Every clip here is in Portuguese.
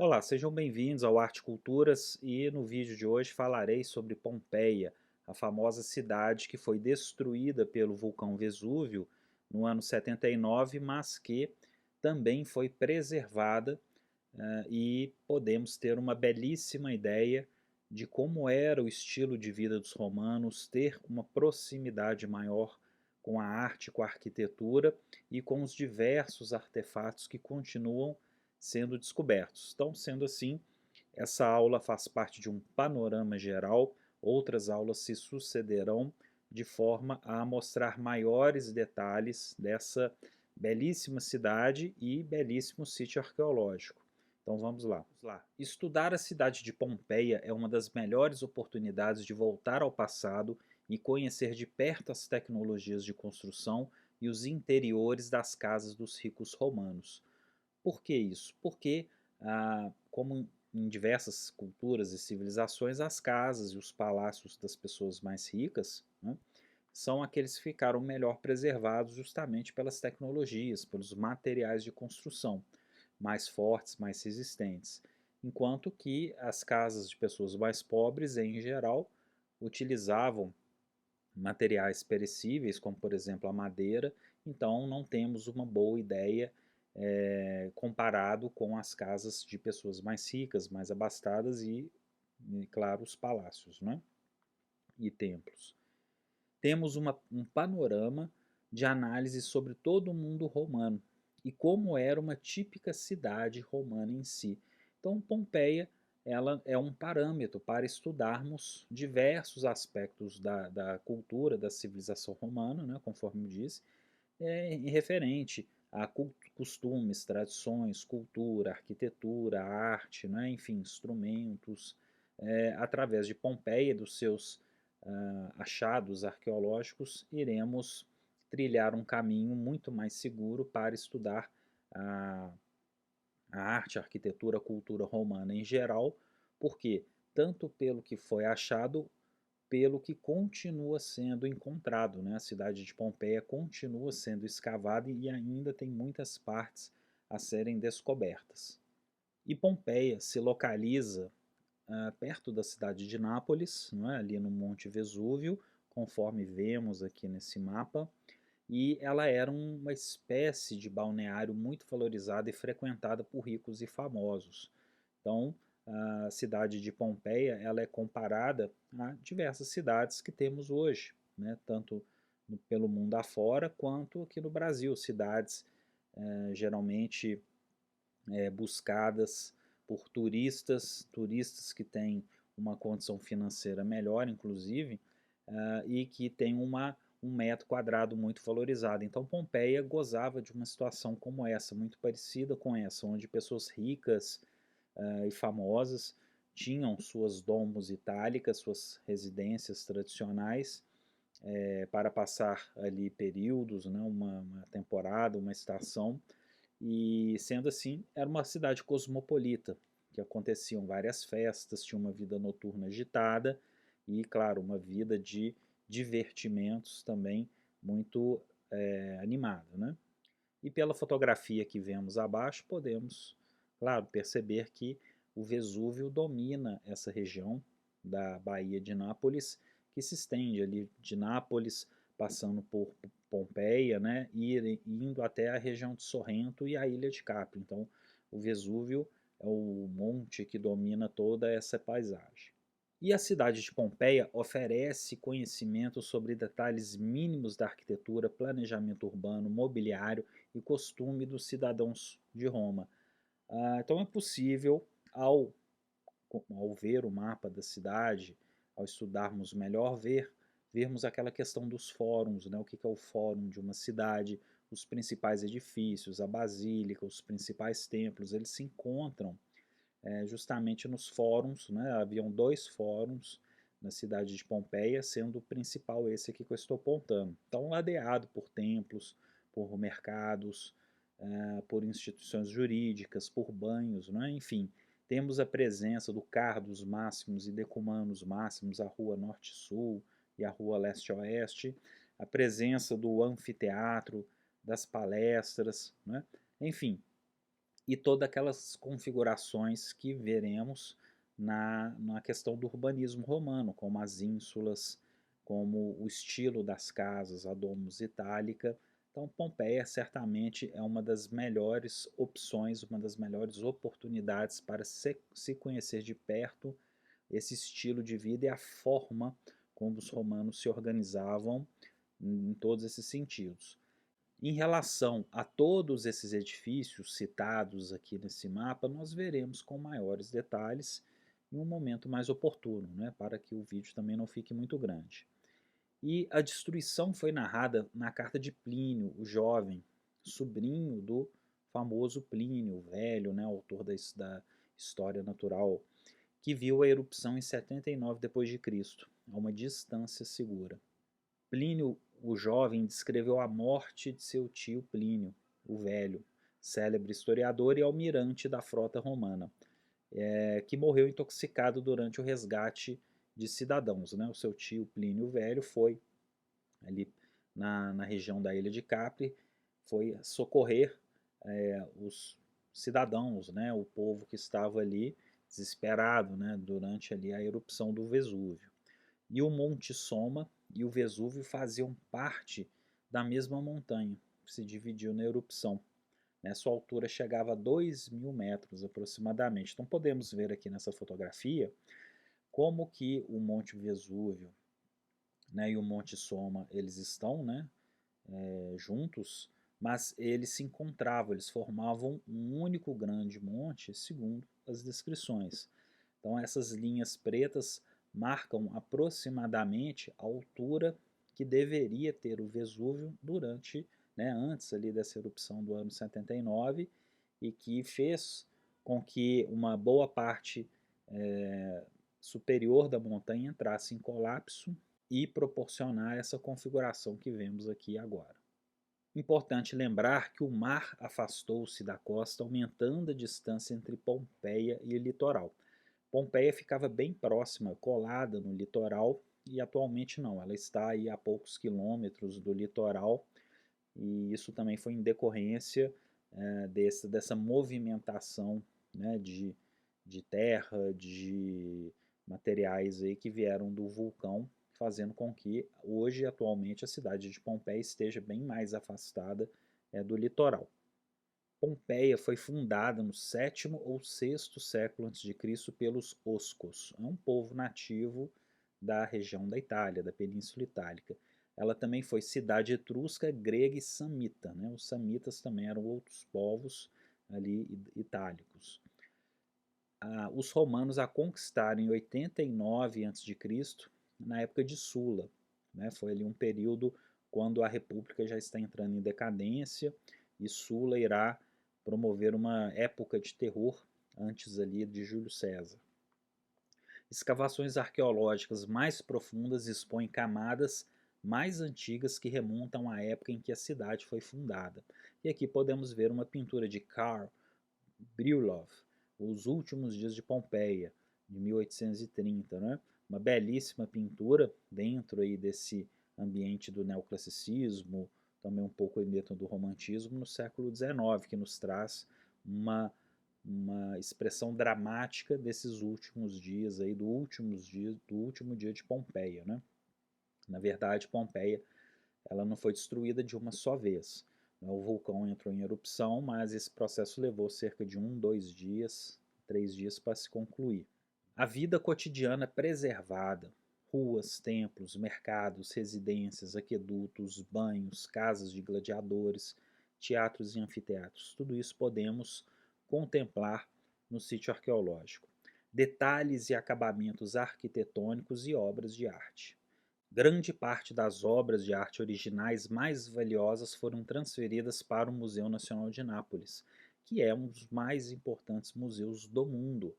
Olá, sejam bem-vindos ao Arte Culturas e no vídeo de hoje falarei sobre Pompeia, a famosa cidade que foi destruída pelo vulcão Vesúvio no ano 79, mas que também foi preservada e podemos ter uma belíssima ideia de como era o estilo de vida dos romanos, ter uma proximidade maior com a arte, com a arquitetura e com os diversos artefatos que continuam sendo descobertos. Então, sendo assim, essa aula faz parte de um panorama geral, outras aulas se sucederão de forma a mostrar maiores detalhes dessa belíssima cidade e belíssimo sítio arqueológico. Então vamos lá. Estudar a cidade de Pompeia é uma das melhores oportunidades de voltar ao passado e conhecer de perto as tecnologias de construção e os interiores das casas dos ricos romanos. Por que isso? Porque, como em diversas culturas e civilizações, as casas e os palácios das pessoas mais ricas, né, são aqueles que ficaram melhor preservados justamente pelas tecnologias, pelos materiais de construção mais fortes, mais resistentes. Enquanto que as casas de pessoas mais pobres, em geral, utilizavam materiais perecíveis, como por exemplo a madeira, então não temos uma boa ideia comparado com as casas de pessoas mais ricas, mais abastadas e claro, os palácios, né? E templos. Temos um panorama de análise sobre todo o mundo romano e como era uma típica cidade romana em si. Então, Pompeia ela é um parâmetro para estudarmos diversos aspectos da cultura, da civilização romana, né, conforme disse, referente a costumes, tradições, cultura, arquitetura, arte, né, enfim, instrumentos, através de Pompeia, dos seus achados arqueológicos, iremos trilhar um caminho muito mais seguro para estudar a, a arte, a arquitetura, a cultura romana em geral, porque tanto pelo que foi achado, pelo que continua sendo encontrado, né? A cidade de Pompeia continua sendo escavada e ainda tem muitas partes a serem descobertas. E Pompeia se localiza perto da cidade de Nápoles, não é? Ali no Monte Vesúvio, conforme vemos aqui nesse mapa, e ela era uma espécie de balneário muito valorizada e frequentada por ricos e famosos. Então, a cidade de Pompeia ela é comparada a diversas cidades que temos hoje, né? Tanto pelo mundo afora quanto aqui no Brasil, cidades geralmente buscadas por turistas que têm uma condição financeira melhor, inclusive, e que têm um metro quadrado muito valorizado. Então, Pompeia gozava de uma situação como essa, muito parecida com essa, onde pessoas ricas e famosas tinham suas domos itálicas, suas residências tradicionais, para passar ali períodos, né, uma temporada, uma estação, e sendo assim, era uma cidade cosmopolita, que aconteciam várias festas, tinha uma vida noturna agitada e, claro, uma vida de divertimentos também muito animada, né? E pela fotografia que vemos abaixo, podemos, claro, perceber que o Vesúvio domina essa região da Baía de Nápoles, que se estende ali de Nápoles, passando por Pompeia, né, e indo até a região de Sorrento e a ilha de Capri. Então, o Vesúvio é o monte que domina toda essa paisagem. E a cidade de Pompeia oferece conhecimento sobre detalhes mínimos da arquitetura, planejamento urbano, mobiliário e costume dos cidadãos de Roma. Então é possível, ao ver o mapa da cidade, ao estudarmos melhor, vermos aquela questão dos fóruns, né? O que é o fórum de uma cidade, os principais edifícios, a basílica, os principais templos, eles se encontram justamente nos fóruns, né? Haviam dois fóruns na cidade de Pompeia, sendo o principal esse aqui que eu estou apontando. Então, ladeado por templos, por mercados, por instituições jurídicas, por banhos, né? Enfim, temos a presença do Cardos Máximos e Decumanos Máximos, a rua Norte-Sul e a rua Leste-Oeste, a presença do anfiteatro, das palestras, né? Enfim, e todas aquelas configurações que veremos na questão do urbanismo romano, como as ínsulas, como o estilo das casas, a Domus Itálica. Então, Pompeia certamente é uma das melhores opções, uma das melhores oportunidades para se conhecer de perto esse estilo de vida e a forma como os romanos se organizavam em todos esses sentidos. Em relação a todos esses edifícios citados aqui nesse mapa, nós veremos com maiores detalhes em um momento mais oportuno, né, para que o vídeo também não fique muito grande. E a destruição foi narrada na carta de Plínio, o jovem, sobrinho do famoso Plínio o Velho, né, autor da História Natural, que viu a erupção em 79 d.C., a uma distância segura. Plínio o Jovem descreveu a morte de seu tio Plínio o Velho, célebre historiador e almirante da frota romana, que morreu intoxicado durante o resgate de cidadãos. Né? O seu tio Plínio o Velho foi ali na região da ilha de Capri, foi socorrer os cidadãos, né? O povo que estava ali desesperado, né? Durante ali a erupção do Vesúvio. E o Monte Soma e o Vesúvio faziam parte da mesma montanha, que se dividiu na erupção. Né? Sua altura chegava a 2.000 metros aproximadamente. Então podemos ver aqui nessa fotografia como que o Monte Vesúvio, né, e o Monte Soma eles estão, né, juntos, mas eles se encontravam, eles formavam um único grande monte, segundo as descrições. Então essas linhas pretas marcam aproximadamente a altura que deveria ter o Vesúvio durante, né, antes ali dessa erupção do ano 79 e que fez com que uma boa parte superior da montanha entrasse em colapso e proporcionar essa configuração que vemos aqui agora. Importante lembrar que o mar afastou-se da costa, aumentando a distância entre Pompeia e o litoral. Pompeia ficava bem próxima, colada no litoral, e atualmente não, ela está aí a poucos quilômetros do litoral, e isso também foi em decorrência dessa movimentação, né, de terra, de materiais aí que vieram do vulcão, fazendo com que hoje, atualmente, a cidade de Pompeia esteja bem mais afastada do litoral. Pompeia foi fundada no 7º ou 6º século a.C. pelos Oscos, é um povo nativo da região da Itália, da Península Itálica. Ela também foi cidade etrusca, grega e samita. Né? Os samitas também eram outros povos ali itálicos. Os romanos a conquistaram em 89 a.C., na época de Sula. Né? Foi ali um período quando a república já está entrando em decadência e Sula irá promover uma época de terror antes ali de Júlio César. Escavações arqueológicas mais profundas expõem camadas mais antigas que remontam à época em que a cidade foi fundada. E aqui podemos ver uma pintura de Karl Brюlov, Os Últimos Dias de Pompeia, de 1830, né? Uma belíssima pintura dentro aí desse ambiente do neoclassicismo, também um pouco dentro do romantismo, no século XIX, que nos traz uma expressão dramática desses últimos dias, aí, do último dia de Pompeia. Né? Na verdade, Pompeia ela não foi destruída de uma só vez. O vulcão entrou em erupção, mas esse processo levou cerca de 2 dias, 3 dias para se concluir. A vida cotidiana preservada, ruas, templos, mercados, residências, aquedutos, banhos, casas de gladiadores, teatros e anfiteatros, tudo isso podemos contemplar no sítio arqueológico. Detalhes e acabamentos arquitetônicos e obras de arte. Grande parte das obras de arte originais mais valiosas foram transferidas para o Museu Nacional de Nápoles, que é um dos mais importantes museus do mundo,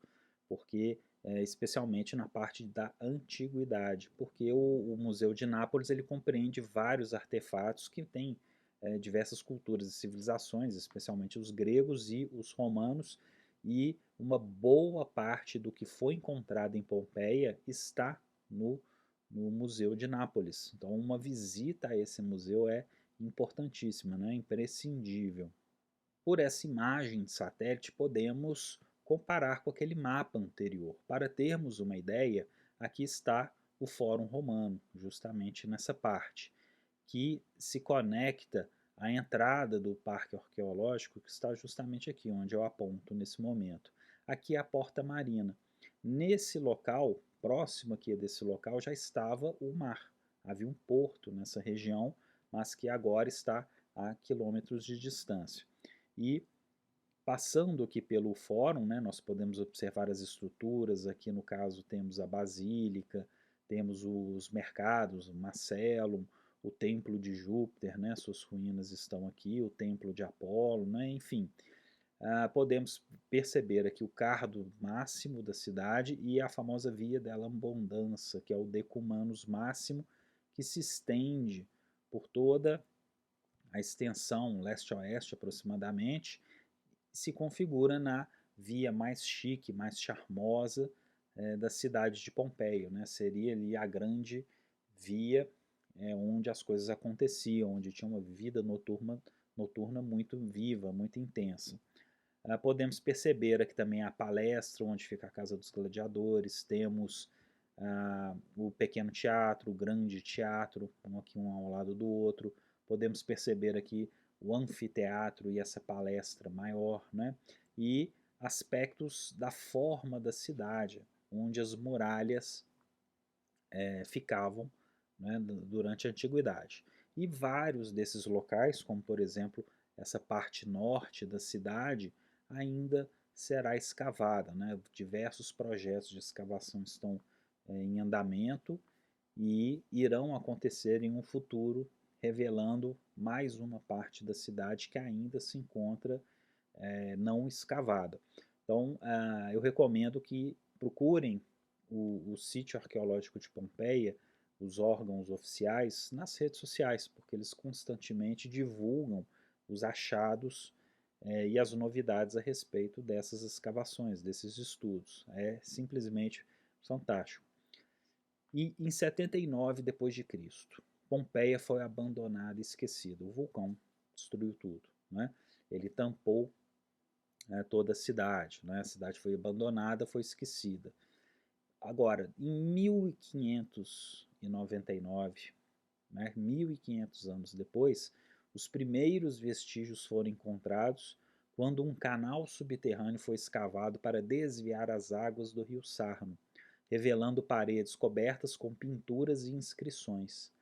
porque especialmente na parte da antiguidade, porque o Museu de Nápoles ele compreende vários artefatos que têm diversas culturas e civilizações, especialmente os gregos e os romanos, e uma boa parte do que foi encontrado em Pompeia está no Museu de Nápoles. Então, uma visita a esse museu é importantíssima, né? Imprescindível. por essa imagem de satélite, podemos comparar com aquele mapa anterior. Para termos uma ideia, aqui está o Fórum Romano, justamente nessa parte, que se conecta à entrada do Parque Arqueológico, que está justamente aqui, onde eu aponto nesse momento. Aqui é a Porta Marina. Nesse local, próximo aqui desse local, já estava o mar. Havia um porto nessa região, mas que agora está a quilômetros de distância. E passando aqui pelo fórum, né, nós podemos observar as estruturas. Aqui no caso temos a basílica, temos os mercados, o Macellum, o templo de Júpiter, né, suas ruínas estão aqui, o templo de Apolo, né, enfim. Podemos perceber aqui o cardo máximo da cidade e a famosa Via della Abbondanza, que é o Decumanus máximo, que se estende por toda a extensão leste-oeste aproximadamente, se configura na via mais chique, mais charmosa da cidade de Pompeia, né? Seria ali a grande via onde as coisas aconteciam, onde tinha uma vida noturna muito viva, muito intensa. Podemos perceber aqui também a palestra, onde fica a Casa dos Gladiadores, temos o pequeno teatro, o grande teatro, aqui um ao lado do outro. Podemos perceber aqui o anfiteatro e essa palestra maior, né? E aspectos da forma da cidade, onde as muralhas ficavam, né, durante a antiguidade. E vários desses locais, como por exemplo essa parte norte da cidade, ainda será escavada, né? Diversos projetos de escavação estão em andamento e irão acontecer em um futuro, revelando mais uma parte da cidade que ainda se encontra não escavada. Então, eu recomendo que procurem o sítio arqueológico de Pompeia, os órgãos oficiais, nas redes sociais, porque eles constantemente divulgam os achados e as novidades a respeito dessas escavações, desses estudos. É simplesmente fantástico. E em 79 depois de Cristo, Pompeia foi abandonada e esquecida. O vulcão destruiu tudo, né? Ele tampou toda a cidade, né? A cidade foi abandonada, foi esquecida. Agora, em 1599, né, 1500 anos depois, os primeiros vestígios foram encontrados quando um canal subterrâneo foi escavado para desviar as águas do rio Sarno, revelando paredes cobertas com pinturas e inscrições.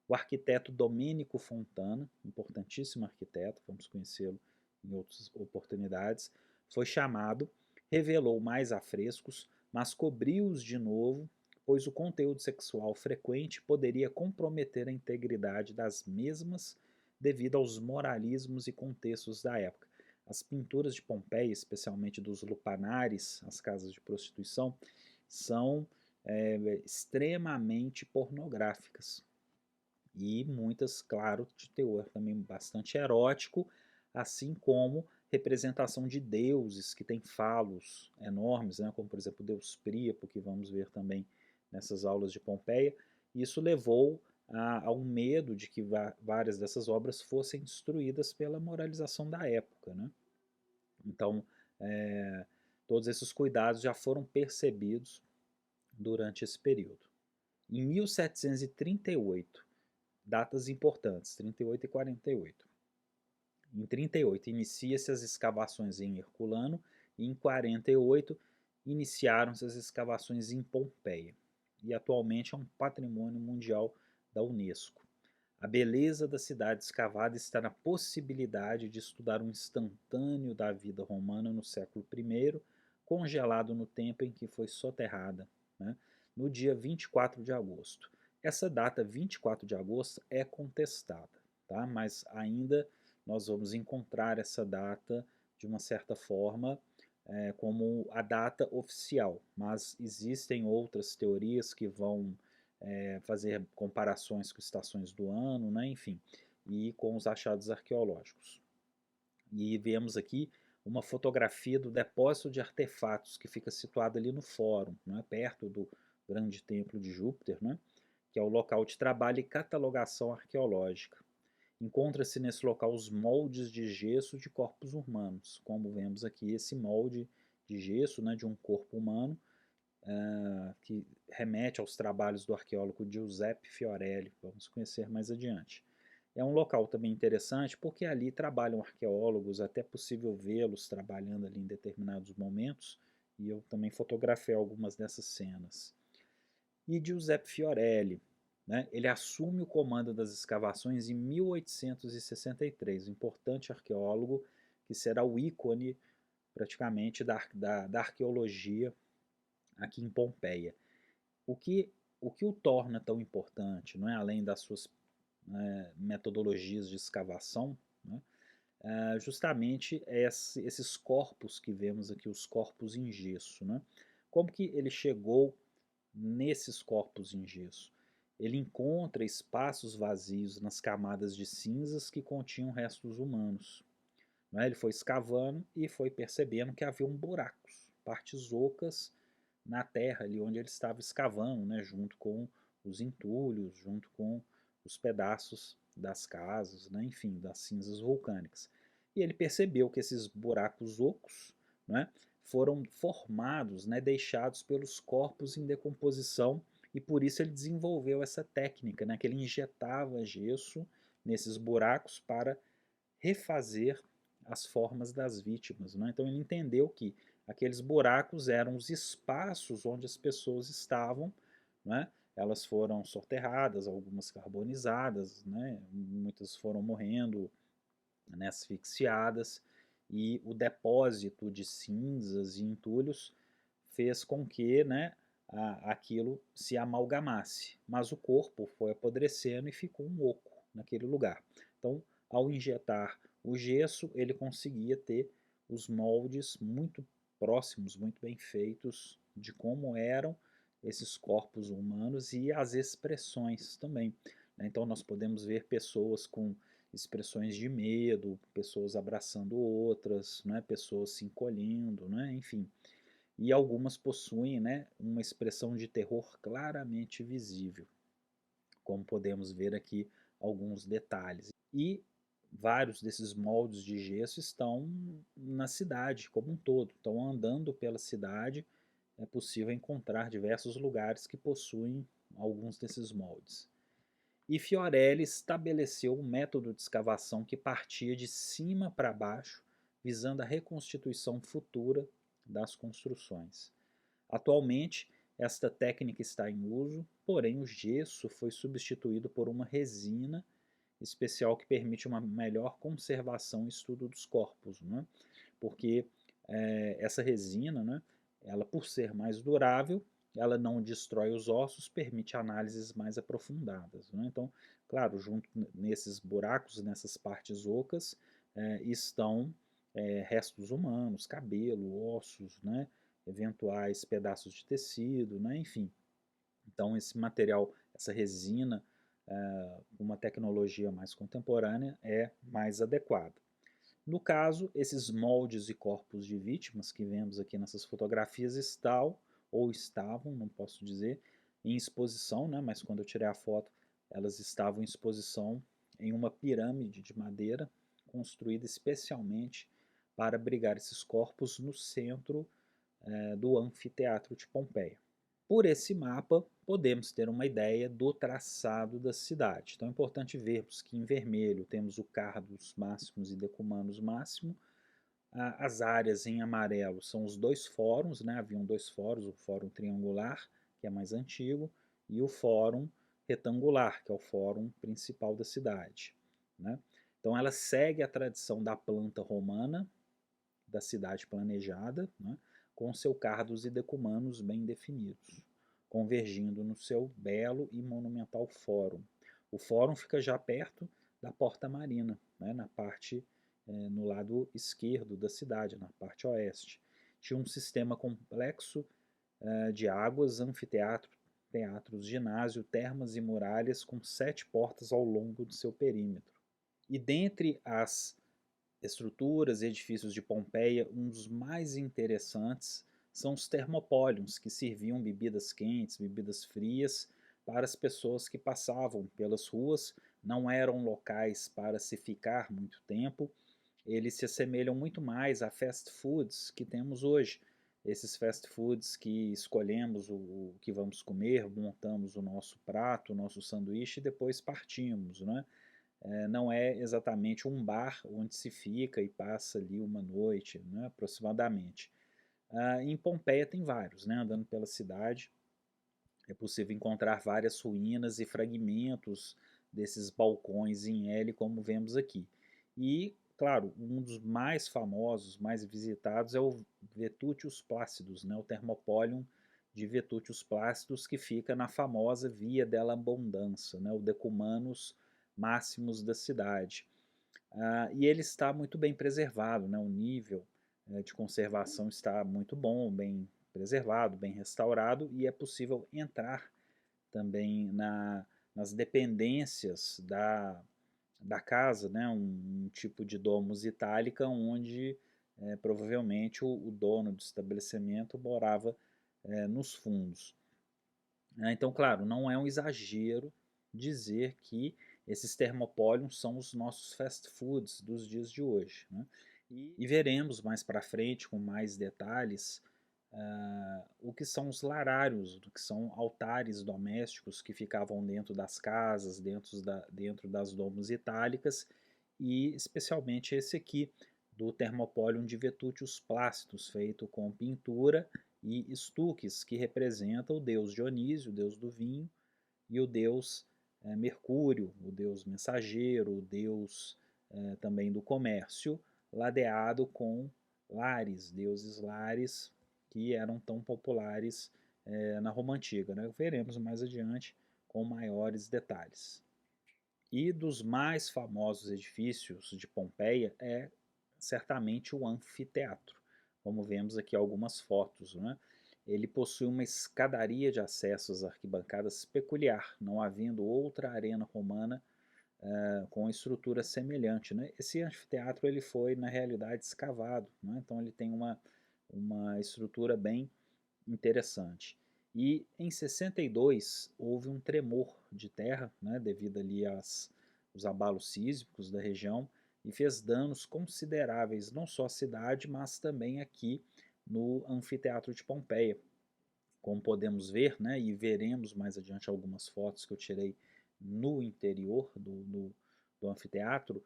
O arquiteto Domenico Fontana, importantíssimo arquiteto, vamos conhecê-lo em outras oportunidades, foi chamado, revelou mais afrescos, mas cobriu-os de novo, pois o conteúdo sexual frequente poderia comprometer a integridade das mesmas devido aos moralismos e contextos da época. As pinturas de Pompeia, especialmente dos lupanares, as casas de prostituição, são extremamente pornográficas e muitas, claro, de teor também bastante erótico, assim como representação de deuses que têm falos enormes, né, como por exemplo o deus Príapo, que vamos ver também nessas aulas de Pompeia. Isso levou a um medo de que várias dessas obras fossem destruídas pela moralização da época, né? Então, todos esses cuidados já foram percebidos durante esse período. Em 1738, datas importantes, 38 e 48. Em 38 inicia-se as escavações em Herculano e em 48 iniciaram-se as escavações em Pompeia. E atualmente é um patrimônio mundial da Unesco. A beleza da cidade escavada está na possibilidade de estudar um instantâneo da vida romana no século I, congelado no tempo em que foi soterrada, né, no dia 24 de agosto. Essa data, 24 de agosto, é contestada, tá? Mas ainda nós vamos encontrar essa data de uma certa forma como a data oficial, mas existem outras teorias que vão fazer comparações com estações do ano, né, enfim, e com os achados arqueológicos. E vemos aqui uma fotografia do depósito de artefatos que fica situado ali no fórum, né, perto do grande templo de Júpiter, né, que é o local de trabalho e catalogação arqueológica. Encontra-se nesse local os moldes de gesso de corpos humanos, como vemos aqui esse molde de gesso, né, de um corpo humano, que remete aos trabalhos do arqueólogo Giuseppe Fiorelli, vamos conhecer mais adiante. É um local também interessante porque ali trabalham arqueólogos, até é possível vê-los trabalhando ali em determinados momentos, e eu também fotografei algumas dessas cenas. E Giuseppe Fiorelli, né, ele assume o comando das escavações em 1863, um importante arqueólogo que será o ícone praticamente da arqueologia aqui em Pompeia. O que, o que o torna tão importante, não é? Além das suas metodologias de escavação, né? Justamente esses corpos que vemos aqui, os corpos em gesso. Né? Como que ele chegou nesses corpos em gesso? Ele encontra espaços vazios nas camadas de cinzas que continham restos humanos. Né? Ele foi escavando e foi percebendo que haviam buracos, partes ocas na terra ali onde ele estava escavando, né? Junto com os entulhos, junto com os pedaços das casas, né? Enfim, das cinzas vulcânicas. E ele percebeu que esses buracos ocos, né, foram formados, né, deixados pelos corpos em decomposição, e por isso ele desenvolveu essa técnica, né, que ele injetava gesso nesses buracos para refazer as formas das vítimas. Né? Então ele entendeu que aqueles buracos eram os espaços onde as pessoas estavam, né? Elas foram soterradas, algumas carbonizadas, né? Muitas foram morrendo, né, asfixiadas, e o depósito de cinzas e entulhos fez com que, né, aquilo se amalgamasse, mas o corpo foi apodrecendo e ficou um oco naquele lugar. Então, ao injetar o gesso, ele conseguia ter os moldes muito próximos, muito bem feitos de como eram esses corpos humanos e as expressões também. Né? Então, nós podemos ver pessoas com expressões de medo, pessoas abraçando outras, né? Pessoas se encolhendo, né? Enfim. E algumas possuem, né, uma expressão de terror claramente visível, como podemos ver aqui alguns detalhes. E vários desses moldes de gesso estão na cidade como um todo. Então, andando pela cidade, é possível encontrar diversos lugares que possuem alguns desses moldes. E Fiorelli estabeleceu um método de escavação que partia de cima para baixo, visando a reconstituição futura das construções. Atualmente, esta técnica está em uso, porém o gesso foi substituído por uma resina especial que permite uma melhor conservação e estudo dos corpos, né? Porque essa resina, né, ela por ser mais durável, ela não destrói os ossos, permite análises mais aprofundadas. Né? Então, claro, junto nesses buracos, nessas partes ocas, estão restos humanos, cabelo, ossos, né? Eventuais pedaços de tecido, né? Enfim. Então, esse material, essa resina, uma tecnologia mais contemporânea, é mais adequada. No caso, esses moldes e corpos de vítimas que vemos aqui nessas fotografias estão, ou estavam, não posso dizer, em exposição, né? Mas quando eu tirei a foto, elas estavam em exposição em uma pirâmide de madeira construída especialmente para abrigar esses corpos no centro do anfiteatro de Pompeia. Por esse mapa, podemos ter uma ideia do traçado da cidade. Então é importante vermos que em vermelho temos o Cardos Máximos e Decumanus Máximo. As áreas em amarelo são os dois fóruns, né? Haviam dois fóruns, o fórum triangular, que é mais antigo, e o fórum retangular, que é o fórum principal da cidade. Né? Então ela segue a tradição da planta romana, da cidade planejada, né? Com seu cardos e decumanos bem definidos, convergindo no seu belo e monumental fórum. O fórum fica já perto da Porta Marina, né, na parte, no lado esquerdo da cidade, na parte oeste. Tinha um sistema complexo de águas, anfiteatro, teatros, ginásio, termas e muralhas com 7 portas ao longo do seu perímetro. E dentre as estruturas e edifícios de Pompeia, um dos mais interessantes são os termopólions, que serviam bebidas quentes, bebidas frias para as pessoas que passavam pelas ruas, não eram locais para se ficar muito tempo, eles se assemelham muito mais a fast foods que temos hoje. Esses fast foods que escolhemos o que vamos comer, montamos o nosso prato, o nosso sanduíche e depois partimos, né? Não é exatamente um bar onde se fica e passa ali uma noite, né, aproximadamente. Em Pompeia tem vários, né, andando pela cidade, é possível encontrar várias ruínas e fragmentos desses balcões em L, como vemos aqui. E, claro, um dos mais famosos, mais visitados é o Vetútius Plácidus, né, o Thermopylae de Vetútius Plácidus, que fica na famosa Via della Abundanza, né, o Decumanus Máximos da cidade. E ele está muito bem preservado, né, o nível de conservação está muito bom, bem preservado, bem restaurado, e é possível entrar também nas dependências da casa, né, um tipo de domus itálica, onde provavelmente o dono do estabelecimento morava nos fundos. Então, claro, não é um exagero dizer que esses termopólions são os nossos fast foods dos dias de hoje, né? E veremos mais para frente, com mais detalhes, o que são os larários, o que são altares domésticos que ficavam dentro das casas, dentro das domus itálicas, e especialmente esse aqui, do Thermopylae de Vetútius Plácidos, feito com pintura e estuques, que representa o deus Dionísio, o deus do vinho, e o deus Mercúrio, o deus mensageiro, o deus também do comércio, ladeado com Lares, deuses Lares, que eram tão populares na Roma Antiga, né? Veremos mais adiante com maiores detalhes. E dos mais famosos edifícios de Pompeia é certamente o anfiteatro, como vemos aqui algumas fotos, né? Ele possui uma escadaria de acesso às arquibancadas peculiar, não havendo outra arena romana com estrutura semelhante, né? Esse anfiteatro ele foi na realidade escavado, né? Então ele tem uma estrutura bem interessante. E em 62 houve um tremor de terra, né, devido ali aos abalos sísmicos da região, e fez danos consideráveis não só à cidade, mas também aqui no anfiteatro de Pompeia. Como podemos ver, né, e veremos mais adiante algumas fotos que eu tirei no interior do anfiteatro,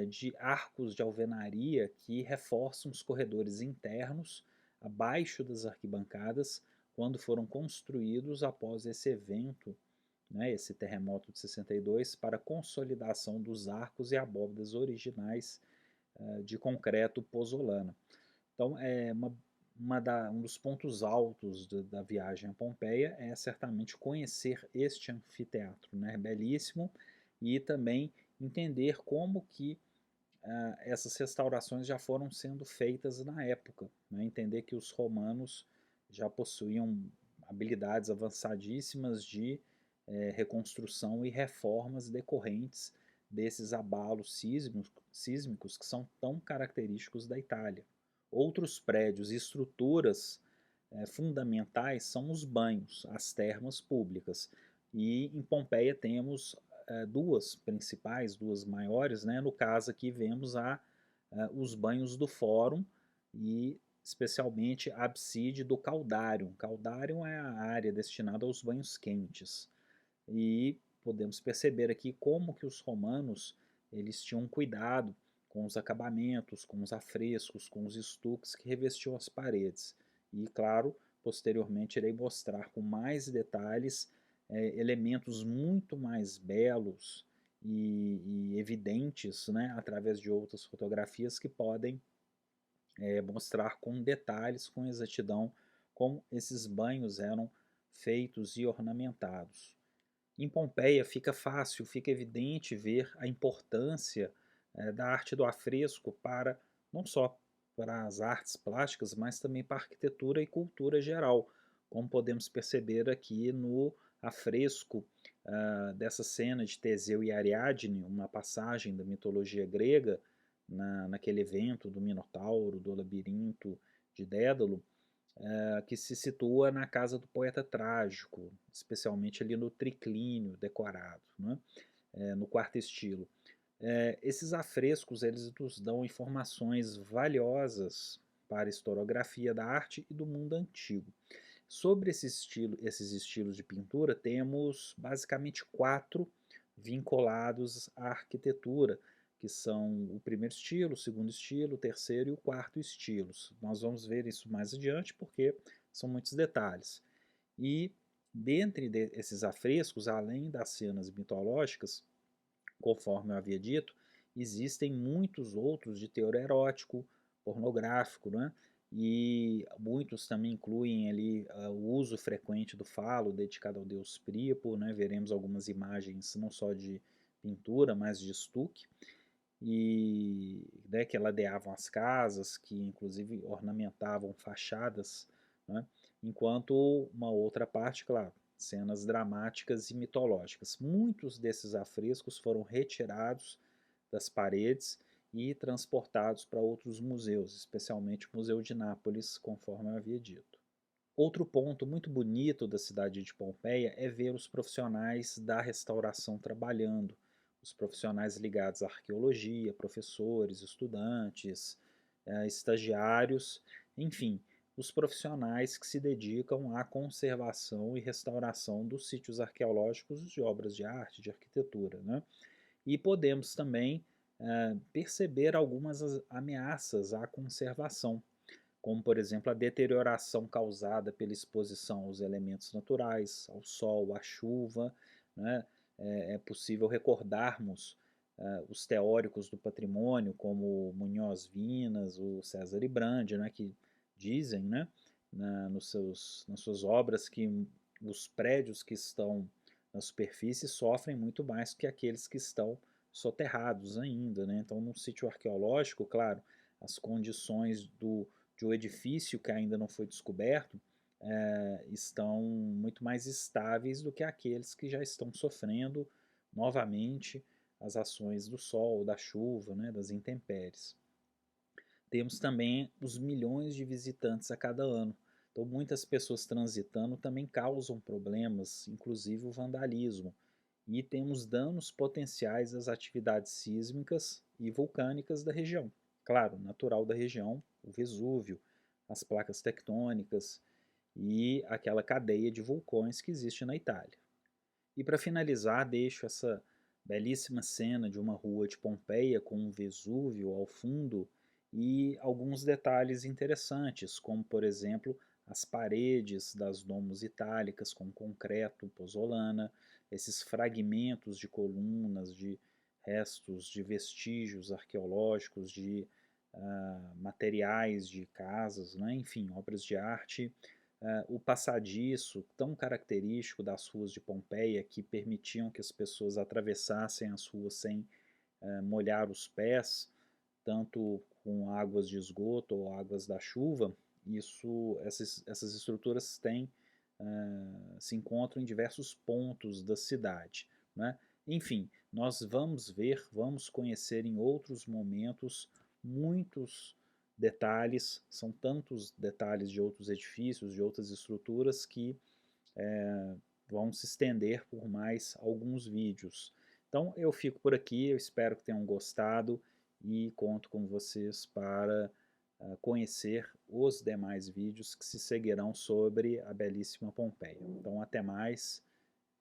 de arcos de alvenaria que reforçam os corredores internos abaixo das arquibancadas quando foram construídos após esse evento, né, esse terremoto de 62, para consolidação dos arcos e abóbadas originais de concreto pozzolana. Então, um dos pontos altos da viagem a Pompeia é certamente conhecer este anfiteatro, né, belíssimo, e também entender como que essas restaurações já foram sendo feitas na época, né, entender que os romanos já possuíam habilidades avançadíssimas de reconstrução e reformas decorrentes desses abalos sísmicos que são tão característicos da Itália. Outros prédios e estruturas fundamentais são os banhos, as termas públicas. E em Pompeia temos duas principais, duas maiores, né? No caso aqui vemos os banhos do Fórum e especialmente a abside do Caldarium. Caldarium é a área destinada aos banhos quentes. E podemos perceber aqui como que os romanos eles tinham cuidado com os acabamentos, com os afrescos, com os estuques que revestiam as paredes. E, claro, posteriormente irei mostrar com mais detalhes elementos muito mais belos e evidentes, né, através de outras fotografias que podem mostrar com detalhes, com exatidão, como esses banhos eram feitos e ornamentados. Em Pompeia fica fácil, fica evidente ver a importância da arte do afresco para não só para as artes plásticas, mas também para a arquitetura e cultura geral, como podemos perceber aqui no afresco dessa cena de Teseu e Ariadne, uma passagem da mitologia grega, naquele evento do Minotauro, do labirinto de Dédalo, que se situa na casa do poeta trágico, especialmente ali no triclínio decorado, né? no quarto estilo. Esses afrescos eles nos dão informações valiosas para a historiografia da arte e do mundo antigo. Sobre esses estilos de pintura, temos basicamente quatro vinculados à arquitetura, que são o primeiro estilo, o segundo estilo, o terceiro e o quarto estilos. Nós vamos ver isso mais adiante porque são muitos detalhes. E dentre esses afrescos, além das cenas mitológicas, conforme eu havia dito, existem muitos outros de teor erótico, pornográfico, né? E muitos também incluem ali o uso frequente do falo dedicado ao deus Príapo, né? Veremos algumas imagens não só de pintura, mas de estuque, e né, que ladeavam as casas, que inclusive ornamentavam fachadas, né? Enquanto uma outra parte, claro, cenas dramáticas e mitológicas. Muitos desses afrescos foram retirados das paredes e transportados para outros museus, especialmente o Museu de Nápoles, conforme eu havia dito. Outro ponto muito bonito da cidade de Pompeia é ver os profissionais da restauração trabalhando, os profissionais ligados à arqueologia, professores, estudantes, estagiários, enfim, os profissionais que se dedicam à conservação e restauração dos sítios arqueológicos de obras de arte, de arquitetura, né? E podemos também perceber algumas ameaças à conservação, como, por exemplo, a deterioração causada pela exposição aos elementos naturais, ao sol, à chuva. Né? É possível recordarmos os teóricos do patrimônio, como Munhoz Vinas, o César Ibrandi, né, que dizem, né, nas suas obras, que os prédios que estão na superfície sofrem muito mais que aqueles que estão soterrados ainda. Né? Então, num sítio arqueológico, claro, as condições de um edifício que ainda não foi descoberto estão muito mais estáveis do que aqueles que já estão sofrendo novamente as ações do sol, da chuva, né, das intempéries. Temos também os milhões de visitantes a cada ano. Então, muitas pessoas transitando também causam problemas, inclusive o vandalismo. E temos danos potenciais às atividades sísmicas e vulcânicas da região. Claro, natural da região, o Vesúvio, as placas tectônicas e aquela cadeia de vulcões que existe na Itália. E para finalizar, deixo essa belíssima cena de uma rua de Pompeia com um Vesúvio ao fundo e alguns detalhes interessantes, como por exemplo as paredes das domos itálicas com concreto, pozzolana, esses fragmentos de colunas, de restos, de vestígios arqueológicos, de materiais de casas, né? Enfim, obras de arte, o passadiço tão característico das ruas de Pompeia, que permitiam que as pessoas atravessassem as ruas sem molhar os pés, tanto com águas de esgoto ou águas da chuva. Essas estruturas se encontram em diversos pontos da cidade. Né? Enfim, nós vamos conhecer em outros momentos muitos detalhes, são tantos detalhes de outros edifícios, de outras estruturas, que vão se estender por mais alguns vídeos. Então eu fico por aqui, eu espero que tenham gostado e conto com vocês para conhecer os demais vídeos que se seguirão sobre a belíssima Pompeia. Então até mais